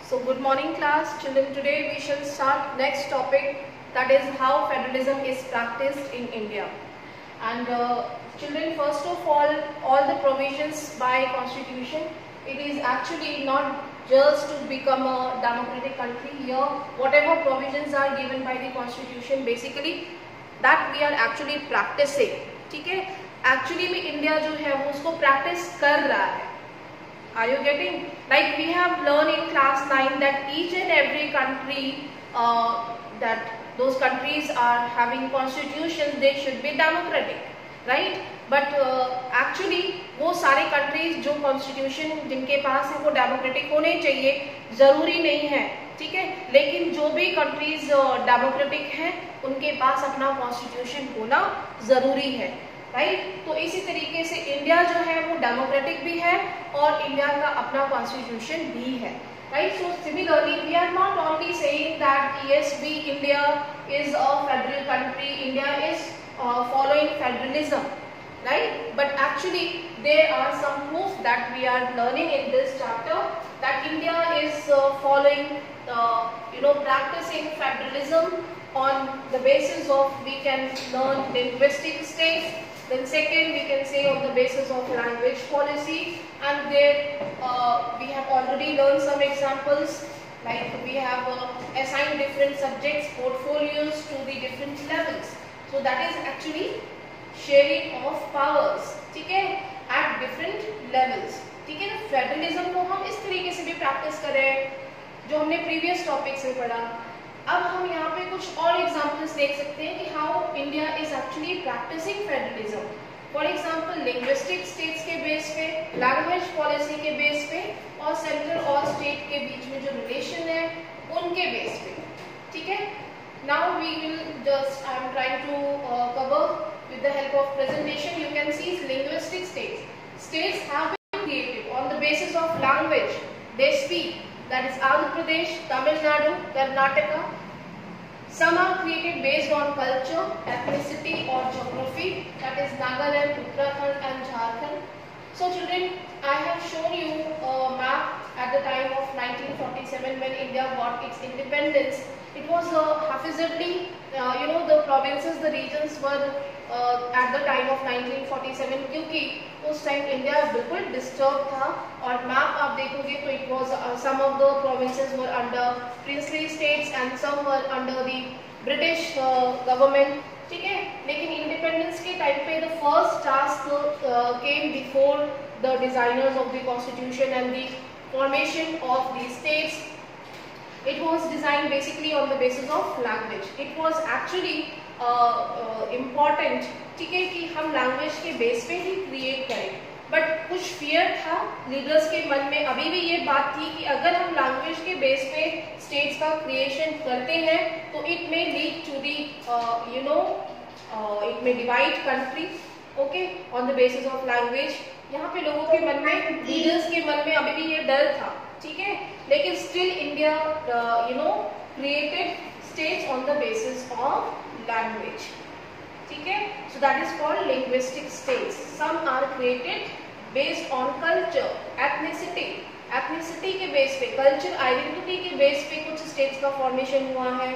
So good morning class. Children, today we shall start next topic, that is how federalism is practiced in India. And children, first of all the provisions by constitution, it is actually not just to become a democratic country. Here whatever provisions are given by the constitution, basically that we are actually practicing. ठीक है, actually में India जो है वो उसको practice कर रहा है. Are you getting? Like we have learned in class 9 that each and every country, that those countries are having constitutions, they should be democratic, right? But actually वो सारे countries जो constitution जिनके पास है वो democratic होने चाहिए, जरूरी नहीं है, ठीक है. लेकिन जो भी countries democratic हैं उनके पास अपना constitution होना जरूरी है, राइट. तो इसी तरीके से इंडिया जो है वो डेमोक्रेटिक भी है और इंडिया का अपना कॉन्स्टिट्यूशन भी है, right. So similarly we are not only saying that yes we India is a federal country, India is following federalism, right. But actually there are some proof that we are learning in this chapter that India is following practicing federalism on the basis of, we can learn linguistic states. Then second, we can say on the basis of language policy, and there we have already learned some examples, like we have assigned different subjects portfolios to the different levels. So that is actually sharing of powers, ठीक है, at different levels, ठीक है. Federalism को हम इस तरीके से भी प्रैक्टिस करें जो हमने प्रीवियस टॉपिक से पढ़ा. अब हम यहाँ पे कुछ और एग्जाम्पल्स देख सकते हैं कि how India is actually practising federalism. For example linguistic states के बेस पे, लैंग्वेज पॉलिसी के बेस पे और सेंट्रल और स्टेट के बीच में जो रिलेशन है उनके बेस पे, ठीक है. Now we will just, I am trying to cover with the help of presentation. You can see linguistic states have been created on the basis of language they speak, that is Andhra Pradesh, Tamil Nadu, Karnataka. Some are created based on culture, ethnicity or geography, that is Nagaland, Uttarakhand and Jharkhand. So children, I have shown you a map at the time of 1947 when India got its independence. It was haphazardly, the provinces, the regions were at the time of 1947, क्योंकि उस time India बिल्कुल disturb था. और map आप देखोगे तो it was some of the provinces were under princely states and some were under the British government, ठीक है. लेकिन इंडिपेंडेंस के टाइम पे the first task came before the designers of the constitution and the formation of the states. It was designed basically on the basis of language. It was actually important, ठीक है, कि हम language के base पे ही create करें. But कुछ fear था leaders के मन में, अभी भी ये बात थी कि अगर हम लैंग्वेज के बेस पे स्टेट्स का क्रिएशन करते हैं तो it may lead to the it may divide country, okay, on the basis of language. यहाँ पे लोगों के मन में, लीडर्स के मन में अभी भी ये डर था, ठीक है. लेकिन still India created states on the basis of language, ठीक है. So that is called linguistic states. Some are created based on culture, ethnicity के बेस पे, कल्चर आइडेंटिटी के बेस पे कुछ स्टेट्स का फॉर्मेशन हुआ है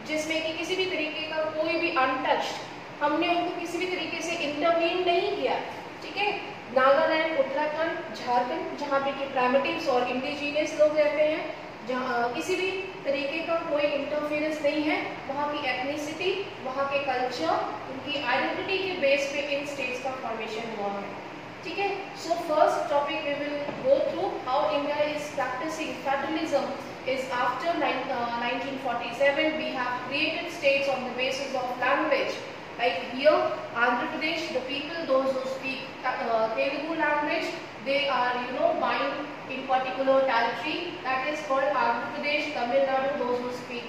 जिसमें कि किसी भी तरीके का कोई भी अनटच्ड, हमने उनको किसी भी तरीके से इंटरवीन नहीं किया, ठीक है. नागालैंड, उत्तराखंड, झारखंड, जहाँ पे कि प्राइमेटिव्स और इंडिजीनियस लोग रहते हैं, जहाँ किसी भी तरीके का कोई इंटरफेरेंस नहीं है, वहाँ की एथनिसिटी, वहाँ के कल्चर, उनकी आइडेंटिटी के बेस पे इन स्टेट्स का फॉर्मेशन हुआ है, ठीक है. So first topic we will go through how India is practising federalism is after 1947 we have created states on the basis of language. Like here, Andhra Pradesh, the people, those who speak Telugu language, they are bind in particular territory that is called Andhra Pradesh. Tamil Nadu, those who speak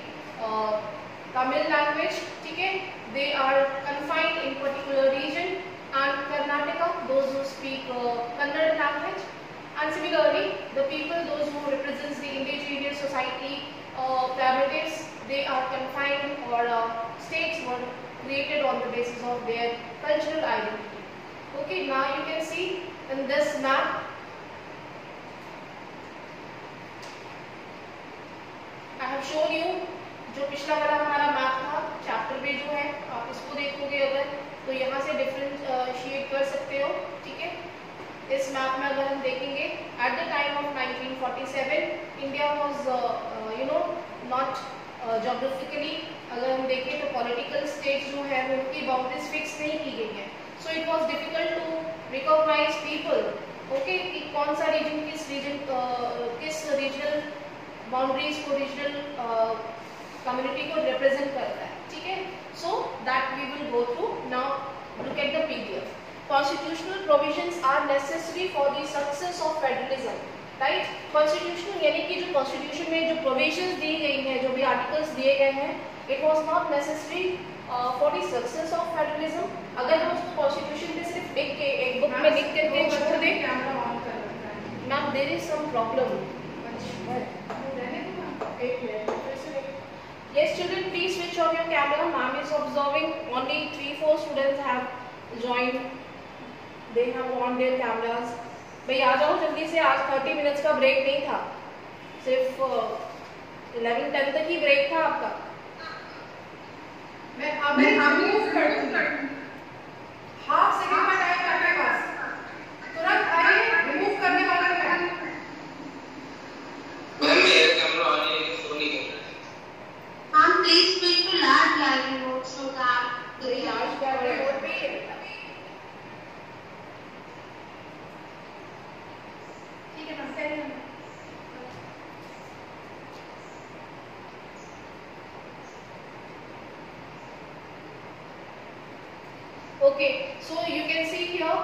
Tamil language, ठीक है, they are confined in particular region. And Karnataka, those who speak Kannada language. And similarly, the people, those who represents the indigenous society, primitives, they are confined, or states were created on the basis of their cultural identity. Okay, now you can see in this map have shown you जो पिछला वाला हमारा map था chapter पे जो है, आप इसको देखोगे अगर तो यहाँ से डिफरेंशिएट कर सकते हो, ठीक है। इस मैप में अगर हम देखेंगे at the time of 1947 India was not geographically अगर हम देखें तो पॉलिटिकल स्टेट जो है वो उनकी बाउंड्रीज फिक्स नहीं की गई है, so it was difficult to recognise people, okay, कि कौन सा रीजन किस रीजनल बाउंड्रीज को रीजनल कम्युनिटी को रिप्रेजेंट करता है, ठीक है। So that we will go through now. Look at the PDF. Constitutional provisions are necessary for the success of federalism, right. Constitutional यानी कि जो कॉन्स्टिट्यूशन में जो प्रोविजंस दी गई हैं, जो भी आर्टिकल्स दिए गए हैं, it was not necessary for the success of federalism. अगर हम उसको कॉन्स्टिट्यूशन में सिर्फ लिख के एक बुक में लिख करके छोड़ दें, ma'am there is some problem. Yes, children, please switch on your camera. Ma'am is observing. Only 3-4 students have joined. They have on their cameras. भाई आ जाओ जल्दी से, आज 30 मिनट्स का ब्रेक नहीं था, सिर्फ 11-10 तक ही ब्रेक था आपका। मैं अभी रिमूव कर दूंगी, हाफ सेकंड का टाइम है आपके पास, तुरंत आइए, रिमूव करने वाला है। मैम मेरा कैमरा ऑन है, शो नहीं कर रहा है। Ma'am please speak to large gallery mode so that the large gallery mode पे ठीक है। Ma'am okay, so you can see here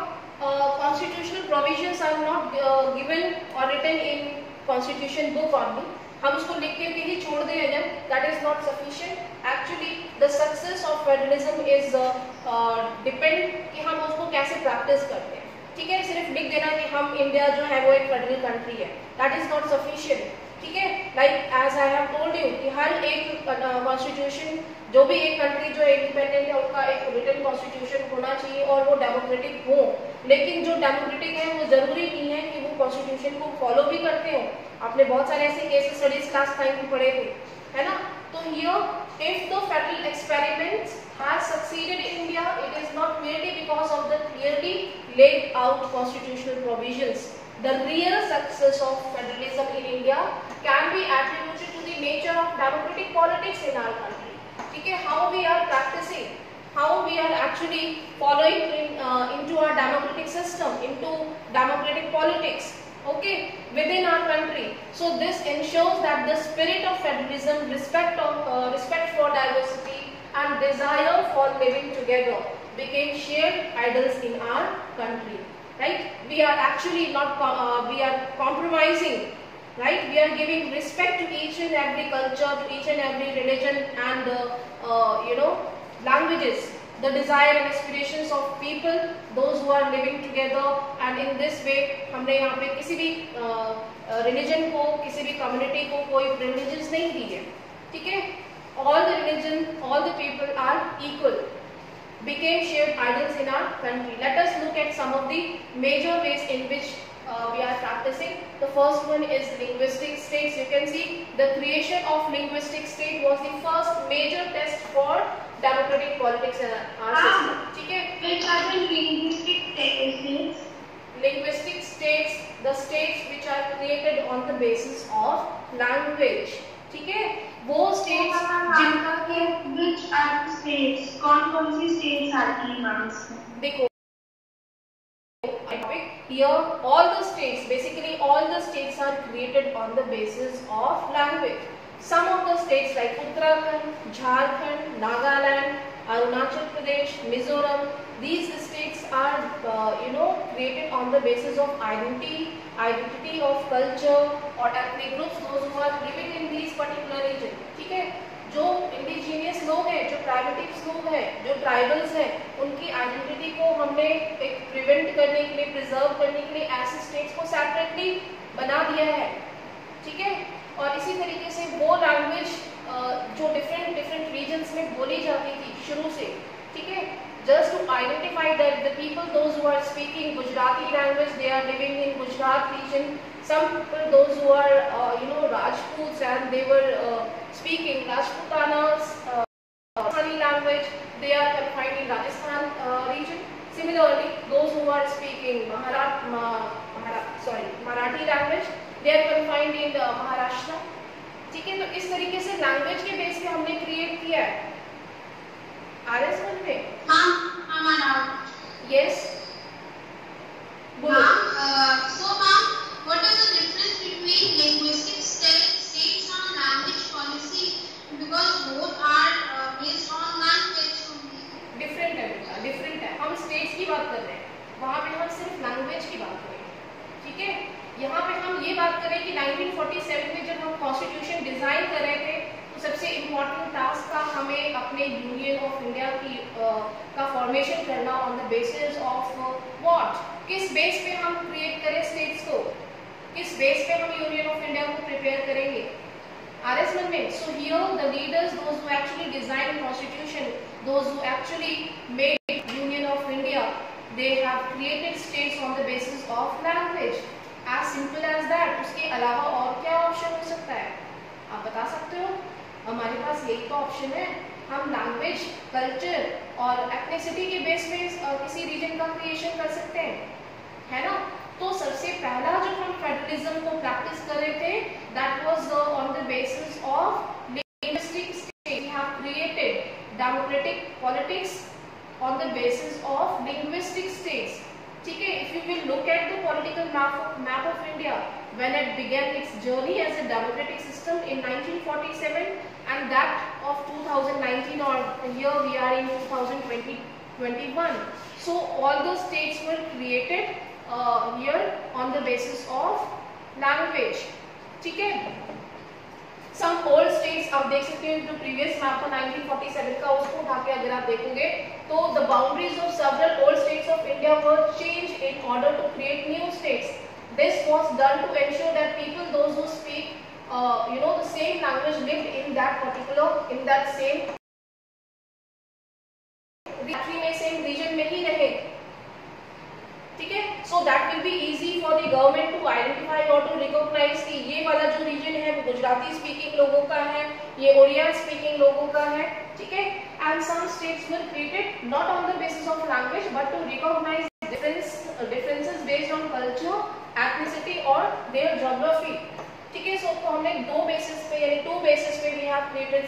constitutional provisions are not given or written in constitution book only. हम उसको लिख के ही छोड़ दें अगर, that is not sufficient. Actually the success of federalism is depend कि हम उसको कैसे practice करते हैं, ठीक है। सिर्फ लिख देना कि हम इंडिया जो है वो एक फेडरल कंट्री है, that is not sufficient, ठीक है। Like as I have told you कि हर एक कॉन्स्टिट्यूशन, जो भी एक कंट्री जो इंडिपेंडेंट है उनका एक रिटन कॉन्स्टिट्यूशन होना चाहिए और वो डेमोक्रेटिक हो। लेकिन जो डेमोक्रेटिक है वो जरूरी नहीं है कि वो कॉन्स्टिट्यूशन को फॉलो भी करते हो। आपने बहुत सारे ऐसे केस स्टडीज क्लास टाइम में पढ़े थे, है ना। तो here if the federal experiments has succeeded in India, it is not merely because of the clearly laid out constitutional provisions. The real success of federalism in India can be attributed to the nature of democratic politics in our country. ठीक है, how we are practicing, how we are actually following into our democratic system, into democratic politics, okay, within our country. So this ensures that the spirit of federalism, respect for diversity and desire for living together became shared ideals in our country. Right, we are actually not we are compromising, right, we are giving respect to each and every culture, to each and every religion and languages, the desire and aspirations of people, those who are living together. And in this way हमने यहाँ पे किसी भी religion को, किसी भी community को कोई privileges नहीं दी है, ठीक है। all the religion, all the people are equal, became shared ideals in our country. Let us look at some of the major ways in which we are practicing. The first one is linguistic states. You can see the creation of linguistic state was the first major test for democratic politics in our system. ठीक है? Which are the linguistic states? Linguistic states, the states which are created on the basis of language. ठीक है, वो states जिनका कि which are the states, कौन सी states आती हैं मैम? देखो here all the states, basically all the states are created on the basis of language. Some of the states like Uttarakhand, Jharkhand, Nagaland, Arunachal Pradesh, Mizoram, these states are created on the basis of identity of culture or ethnic groups, those who are living in these particular region. ठीक है, जो indigenous लोग हैं, जो primitives लोग हैं, जो tribals हैं, उनकी आइडेंटिटी को हमने एक प्रिवेंट करने के लिए, प्रिजर्व करने के लिए ऐसे स्टेट्स को सेपरेटली बना दिया है, ठीक है। और इसी तरीके से वो लैंग्वेज जो डिफरेंट रीजन्स में बोली जाती थी शुरू से, ठीक है, just to identify that the people, those who are speaking Gujarati language, they are living in Gujarat region. Some people, those who are Rajputs, and they were speaking Rajputanas language, they are confined in Rajasthan region. Similarly, those who are speaking Marathi language, they are confined in Maharashtra. ठीक है, तो इस तरीके से language के base पे हमने create किया है। आरएस वन में यस बोलो। So ma'am, what is the difference between linguistic states and language policy? Because both are based on language only. Different है बेटा, डिफरेंट है। हम स्टेट्स की बात कर रहे हैं, वहाँ पे हम सिर्फ लैंग्वेज की बात करेंगे, ठीक है। यहाँ पे हम ये बात करें कि 1947 में जब हम कॉन्स्टिट्यूशन डिजाइन कर रहे थे, तो सबसे इम्पोर्टेंट टास्क था हमें अपने यूनियन ऑफ इंडिया की का फॉर्मेशन करना on the basis of what, किस बेस पे हम क्रिएट करें स्टेट्स को, किस बेस पे हम यूनियन ऑफ इंडिया को प्रिपेयर करेंगे। RS में, so here the leaders, those who actually designed constitution, those who actually made Union of India, they have created states on the basis of language. As simple as that. उसके अलावा और क्या option हो सकता है, आप बता सकते हो? हमारे पास यही तो ऑप्शन है, हम लैंग्वेज, कल्चर और एथनिसिटी के बेस पे किसी रीजन का क्रिएशन कर सकते हैं, है ना। तो सबसे पहला जो हम फेडरलिज्म को प्रैक्टिस कर रहे थे, that was on the basis of linguistic state. We have created democratic politics on the basis of linguistic states, ठीक है। If you will look at the political map of India when it began its journey as a democratic system in 1947 and that of 2019, or here we are in 2021. So all those states were created here on the basis of language, ठीक है। Some old states, आप देख सकते हैं जो previous map था 1947 का, उसको उठा के अगर आप देखोगे तो the boundaries of several old states of India were changed in order to create new states. This was done to ensure that people, those who speak the same language, lived in that same region में ही रहे, ठीक है। So that will be easy for the government to identify or to recognize कि ये वाला जो region है वो गुजराती स्पीकिंग लोगों का है, ये ओडिया स्पीकिंग लोगों का है, ठीक है। And some states were created not on the basis of language but to recognize differences based on culture, ethnicity or their geography, ठीक है। So तो हमने दो बेसिस पे यानी टू बेसिस पे we have created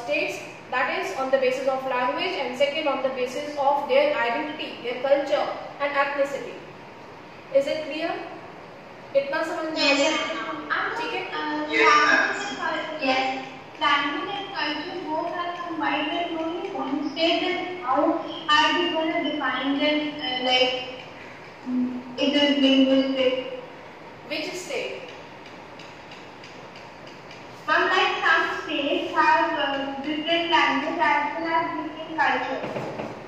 states, that is on the basis of language and second on the basis of their identity, their culture and ethnicity. Is it clear? इतना समझ में आया, ठीक है। Yes. Language and culture both are combined in only one state. And how are we going to define them? Like it is linguistic. Which state? Like some states have different language as well as different culture.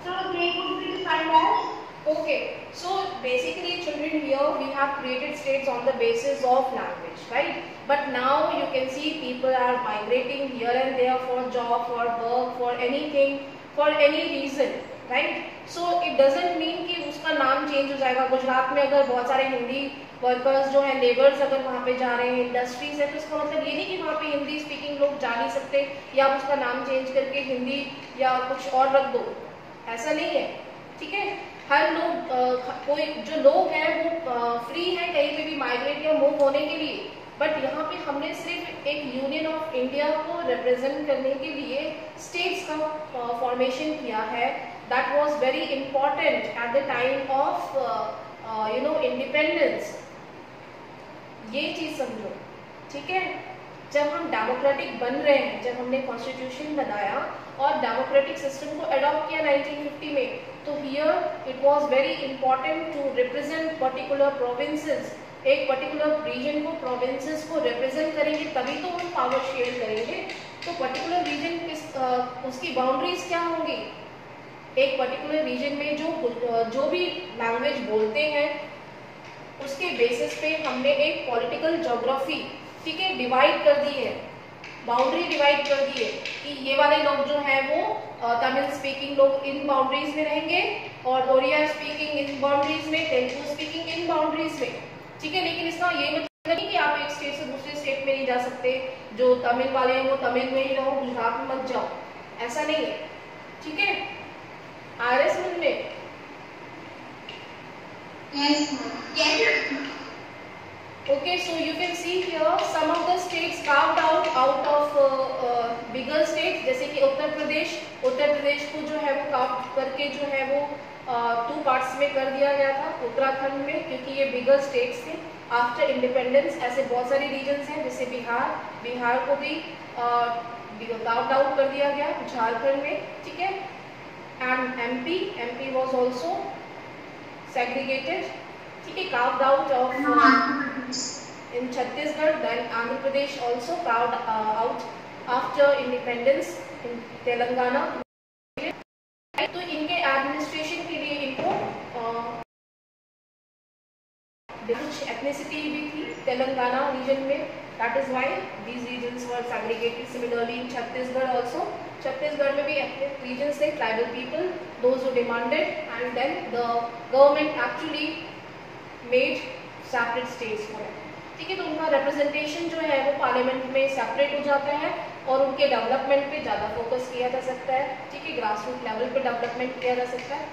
So they could be defined as. Okay, so basically children, here we have created states on the basis of language, right? But now you can see people are migrating here and there for job, for work, for anything, for any reason, right? So it doesn't mean कि उसका नाम change हो जाएगा। गुजरात में अगर बहुत सारे Hindi workers जो हैं, लेबर्स अगर वहाँ पे जा रहे हैं, इंडस्ट्रीज है, तो इसका मतलब ये नहीं कि वहाँ पे हिंदी स्पीकिंग लोग जा नहीं सकते या आप उसका नाम चेंज करके हिंदी या कुछ और रख दो, ऐसा नहीं है, ठीक है। हर लोग कोई जो लोग हैं वो फ्री हैं कहीं पे भी माइग्रेट या मूव होने के लिए, बट यहाँ पे हमने सिर्फ एक यूनियन ऑफ इंडिया को रिप्रेजेंट करने के लिए स्टेट्स का फॉर्मेशन किया है। That was very important at the time of independence. ये चीज समझो, ठीक है। जब हम डेमोक्रेटिक बन रहे हैं, जब हमने कॉन्स्टिट्यूशन बनाया और डेमोक्रेटिक सिस्टम को अडॉप्ट किया 1950 में, तो here it was very important to represent particular provinces, एक पर्टिकुलर रीजन को, प्रोविंसेस को रिप्रेजेंट करेंगे तभी तो हम पावर शेयर करेंगे। तो पर्टिकुलर रीजन उसकी बाउंड्रीज क्या होंगी, एक पर्टिकुलर रीजन में जो भी लैंग्वेज बोलते हैं उसके बेसिस पे हमने एक पॉलिटिकल ज्योग्राफी, ठीक है, डिवाइड कर दी है। बाउंड्री डिवाइड कर दिए कि ये वाले लोग जो है वो तमिल स्पीकिंग लोग इन बाउंड्रीज में रहेंगे और ओडिया स्पीकिंग इन बाउंड्रीज में, तेलुगु स्पीकिंग इन बाउंड्रीज में, ठीक है। लेकिन इसका ये मतलब नहीं कि आप एक स्टेट से दूसरे स्टेट में नहीं जा सकते, जो तमिल वाले हैं वो तमिल में ही रहो, गुजरात में मत जाओ, ऐसा नहीं है, ठीक है। आरएस में Yes. Okay, so you can see here some of the states carved out of bigger states, जैसे कि उत्तर प्रदेश को जो है वो कार्व करके जो है वो 2 पार्ट्स में कर दिया गया था उत्तराखंड में, क्योंकि ये बिगर स्टेट्स थे। आफ्टर इंडिपेंडेंस ऐसे बहुत सारे रीजन्स हैं, जैसे बिहार को भी कार्व्ड आउट कर दिया गया झारखंड में, ठीक है। And MP was also segregated, ठीक है, carved out of in Chhattisgarh. Then Andhra Pradesh also carved out after independence in Telangana. तो इनके एडमिनिस्ट्रेशन के लिए इनको कुछ एथनिसिटी भी थी तेलंगाना रीजन में, that is why these regions were segregated. Similarly in Chhattisgarh also, Chhattisgarh में भी ethnic regions थे, tribal people, those who demanded, and then the government actually made separate states for it, ठीक है। तो उनका रिप्रेजेंटेशन जो है वो पार्लियामेंट में सेपरेट हो जाता है और उनके डेवलपमेंट पे ज़्यादा फोकस किया जा सकता है, ठीक है, ग्रास रूट लेवल पे डेवलपमेंट किया जा सकता है।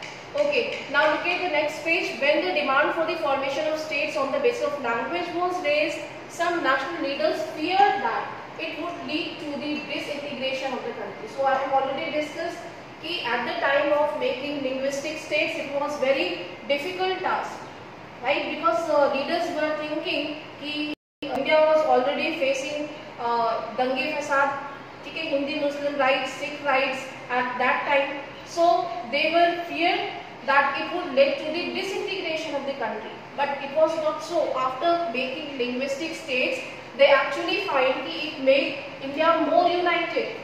Okay, now look at the next page. When the demand for the formation of states on the basis of language was raised, some national leaders feared that it would lead to the disintegration of the country. So I have already discussed कि at the time of making linguistic states it was very difficult task, right? Because leaders were thinking कि India was already facing दंगे फसाद, ठीक है, Hindu Muslim riots, Sikh riots at that time, so they were feared that it would lead to the disintegration of the country. But it was not so. After making linguistic states, they actually find that it made India more united.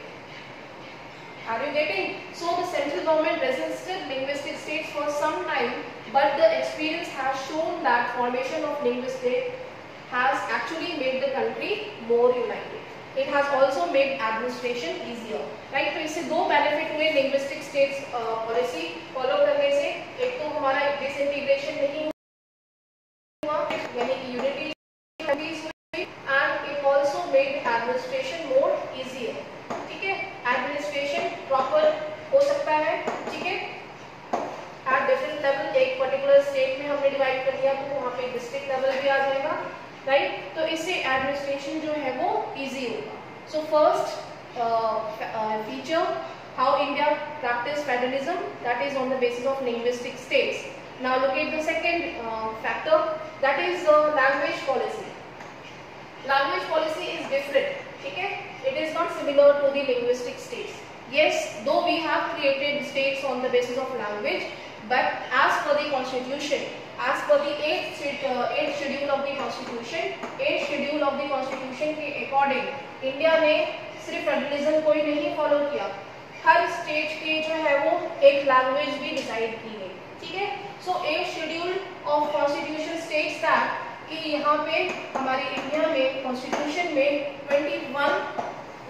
Are you getting? So the central government resisted linguistic states for some time, but the experience has shown that formation of linguistic has actually made the country more united. It has also made administration easier, right? तो इससे 2 benefit हुए linguistic states policy follow करने से। एक तो हमारा disintegration नहीं यानी कि यूनिटी इंक्रीज हुई, and it also made administration more easier, ठीक है। एडमिनिस्ट्रेशन प्रॉपर हो सकता है, ठीक है, एट डिफरेंट लेवल। एक पर्टिकुलर स्टेट में हमने डिवाइड कर दिया तो वहाँ पे डिस्ट्रिक्ट लेवल भी आ जाएगा, राइट। तो इससे एडमिनिस्ट्रेशन जो है वो इजी होगा। So first feature, how India practice federalism, that is on the basis of linguistic states. Now look at the second factor, that is language policy. Language policy is different, ठीक है, it is not similar to the linguistic states. Yes, though we have created states on the basis of language, but as per the constitution, as per the 8th schedule of the constitution के according, India ने सिर्फ federalism को ही नहीं follow किया, हर state के जो है वो एक लैंग्वेज भी डिसाइड की गई, ठीक है। So 8th schedule of constitution states that कि यहाँ पे हमारे इंडिया में कॉन्स्टिट्यूशन में 21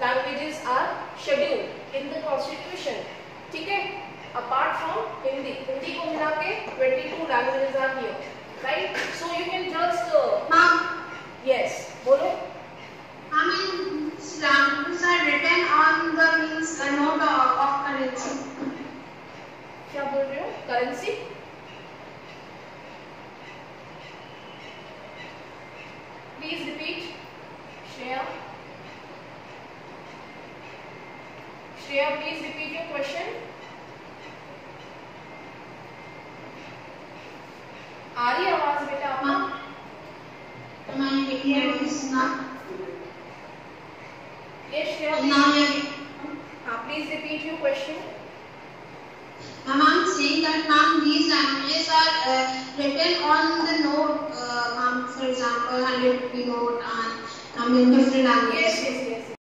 languages are scheduled in the constitution, ठीक है, अपार्ट फ्रॉम हिंदी को मिला के 22 languages are here, right. So you can just yes बोलो। Languages are written on the means note of currency. क्या बोल रहे हो? Currency? Please repeat. Shreya, please repeat your question. आ रही आवाज बेटा आपको? Yes, Shreya. Please repeat your question. Ma'am, I'm saying that these languages are written on the note, for example, 100 rupee note and in different languages. Yes.